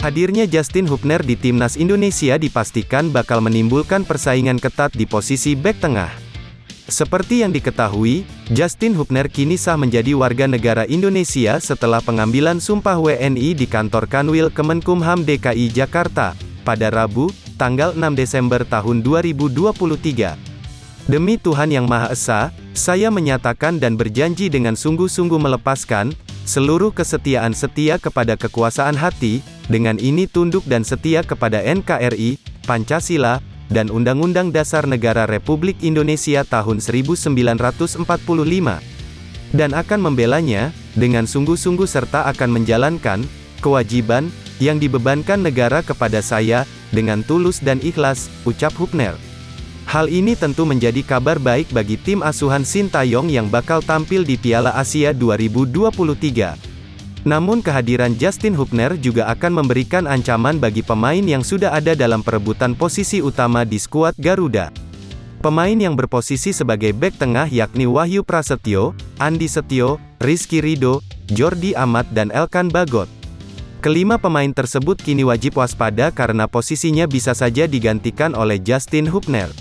Hadirnya Justin Hubner di timnas Indonesia dipastikan bakal menimbulkan persaingan ketat di posisi bek tengah. Seperti yang diketahui, Justin Hubner kini sah menjadi warga negara Indonesia setelah pengambilan sumpah WNI di kantor Kanwil Kemenkumham DKI Jakarta, pada Rabu, tanggal 6 Desember tahun 2023. Demi Tuhan Yang Maha Esa, saya menyatakan dan berjanji dengan sungguh-sungguh melepaskan seluruh kesetiaan setia kepada kekuasaan hati, dengan ini tunduk dan setia kepada NKRI, Pancasila, dan Undang-Undang Dasar Negara Republik Indonesia tahun 1945, dan akan membelanya, dengan sungguh-sungguh serta akan menjalankan kewajiban yang dibebankan negara kepada saya, dengan tulus dan ikhlas, ucap Hubner. Hal ini tentu menjadi kabar baik bagi tim asuhan Sintayong yang bakal tampil di Piala Asia 2023. Namun kehadiran Justin Hubner juga akan memberikan ancaman bagi pemain yang sudah ada dalam perebutan posisi utama di skuad Garuda. Pemain yang berposisi sebagai bek tengah yakni Wahyu Prasetyo, Andi Setio, Rizky Ridho, Jordi Amat dan Elkan Bagot. Kelima pemain tersebut kini wajib waspada karena posisinya bisa saja digantikan oleh Justin Hubner.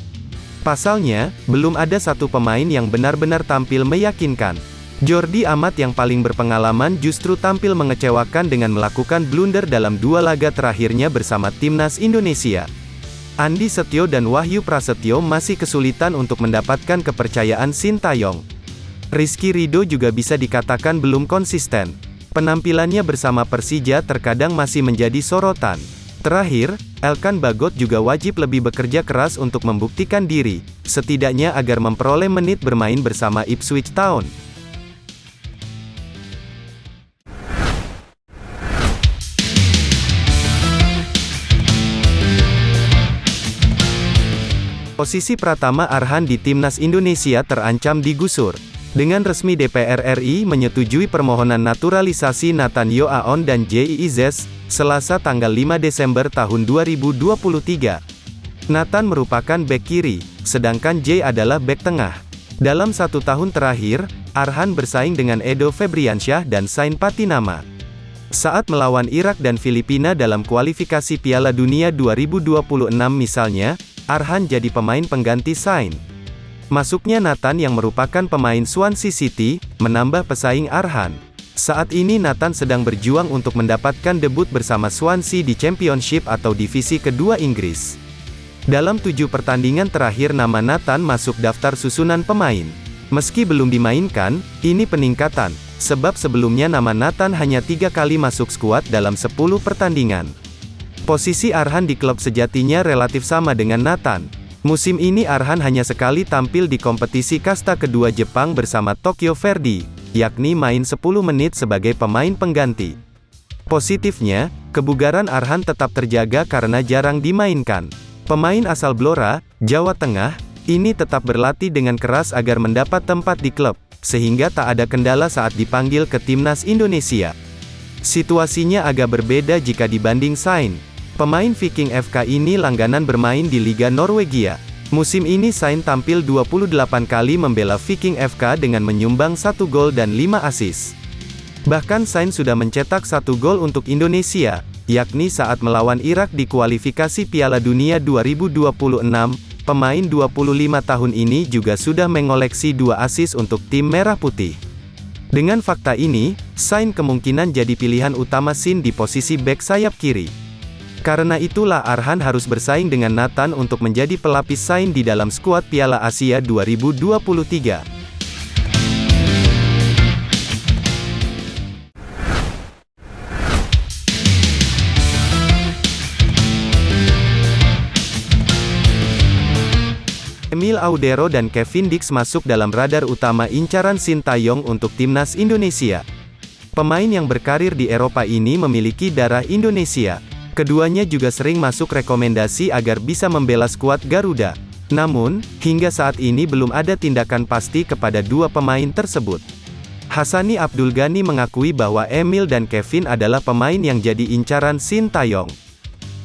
Pasalnya, belum ada satu pemain yang benar-benar tampil meyakinkan. Jordi Amat yang paling berpengalaman justru tampil mengecewakan dengan melakukan blunder dalam dua laga terakhirnya bersama timnas Indonesia. Andi Setio dan Wahyu Prasetyo masih kesulitan untuk mendapatkan kepercayaan Sintayong. Rizky Ridho juga bisa dikatakan belum konsisten. Penampilannya bersama Persija terkadang masih menjadi sorotan. Terakhir, Elkan Bagot juga wajib lebih bekerja keras untuk membuktikan diri, setidaknya agar memperoleh menit bermain bersama Ipswich Town. Posisi Pratama Arhan di timnas Indonesia terancam digusur. Dengan resmi DPR RI menyetujui permohonan naturalisasi Nathan Yoaon dan Jay Izes, Selasa tanggal 5 Desember tahun 2023. Nathan merupakan bek kiri, sedangkan Jay adalah bek tengah. Dalam 1 tahun terakhir, Arhan bersaing dengan Edo Febriansyah dan Sain Patinama. Saat melawan Irak dan Filipina dalam kualifikasi Piala Dunia 2026 misalnya, Arhan jadi pemain pengganti Sain. Masuknya Nathan yang merupakan pemain Swansea City, menambah pesaing Arhan. Saat ini Nathan sedang berjuang untuk mendapatkan debut bersama Swansea di Championship atau divisi kedua Inggris. Dalam 7 pertandingan terakhir nama Nathan masuk daftar susunan pemain. Meski belum dimainkan, ini peningkatan, sebab sebelumnya nama Nathan hanya 3 kali masuk skuad dalam 10 pertandingan. Posisi Arhan di klub sejatinya relatif sama dengan Nathan. Musim ini Arhan hanya sekali tampil di kompetisi kasta kedua Jepang bersama Tokyo Verdy, yakni main 10 menit sebagai pemain pengganti. Positifnya, kebugaran Arhan tetap terjaga karena jarang dimainkan. Pemain asal Blora, Jawa Tengah, ini tetap berlatih dengan keras agar mendapat tempat di klub, sehingga tak ada kendala saat dipanggil ke timnas Indonesia. Situasinya agak berbeda jika dibanding Sain. Pemain Viking FK ini langganan bermain di Liga Norwegia. Musim ini Sain tampil 28 kali membela Viking FK dengan menyumbang 1 gol dan 5 assist. Bahkan Sain sudah mencetak 1 gol untuk Indonesia, yakni saat melawan Irak di kualifikasi Piala Dunia 2026. Pemain 25 tahun ini juga sudah mengoleksi 2 assist untuk tim Merah Putih. Dengan fakta ini, Sain kemungkinan jadi pilihan utama Sin di posisi bek sayap kiri. Karena itulah Arhan harus bersaing dengan Nathan untuk menjadi pelapis Sain di dalam skuad Piala Asia 2023. Emil Audero dan Kevin Dix masuk dalam radar utama incaran Sintayong untuk timnas Indonesia. Pemain yang berkarir di Eropa ini memiliki darah Indonesia. Keduanya juga sering masuk rekomendasi agar bisa membela skuad Garuda. Namun, hingga saat ini belum ada tindakan pasti kepada 2 pemain tersebut. Hassani Abdul Ghani mengakui bahwa Emil dan Kevin adalah pemain yang jadi incaran Sintayong.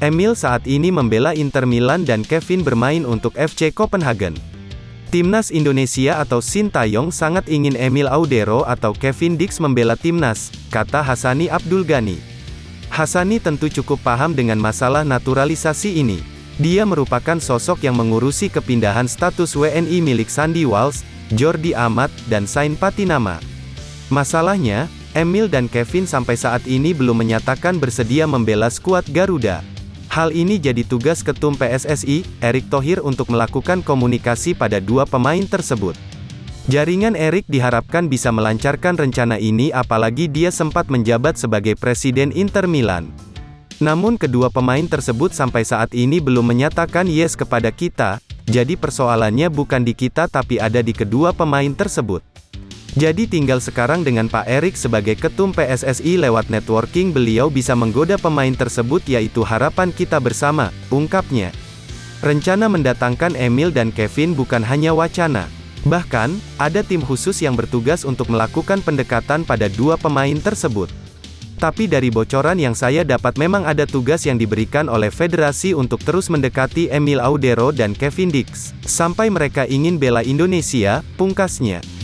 Emil saat ini membela Inter Milan dan Kevin bermain untuk FC Copenhagen. Timnas Indonesia atau Sintayong sangat ingin Emil Audero atau Kevin Dix membela timnas, kata Hassani Abdul Ghani. Hassani tentu cukup paham dengan masalah naturalisasi ini. Dia merupakan sosok yang mengurusi kepindahan status WNI milik Sandy Walsh, Jordi Amat, dan Sain Patinama. Masalahnya, Emil dan Kevin sampai saat ini belum menyatakan bersedia membela skuad Garuda. Hal ini jadi tugas Ketum PSSI, Erick Thohir untuk melakukan komunikasi pada dua pemain tersebut. Jaringan Erick diharapkan bisa melancarkan rencana ini apalagi dia sempat menjabat sebagai Presiden Inter Milan. Namun kedua pemain tersebut sampai saat ini belum menyatakan yes kepada kita, jadi persoalannya bukan di kita tapi ada di kedua pemain tersebut. Jadi tinggal sekarang dengan Pak Erick sebagai Ketum PSSI lewat networking beliau bisa menggoda pemain tersebut yaitu harapan kita bersama, ungkapnya. Rencana mendatangkan Emil dan Kevin bukan hanya wacana. Bahkan, ada tim khusus yang bertugas untuk melakukan pendekatan pada dua pemain tersebut. Tapi dari bocoran yang saya dapat memang ada tugas yang diberikan oleh federasi untuk terus mendekati Emil Audero dan Kevin Dix, sampai mereka ingin bela Indonesia, pungkasnya.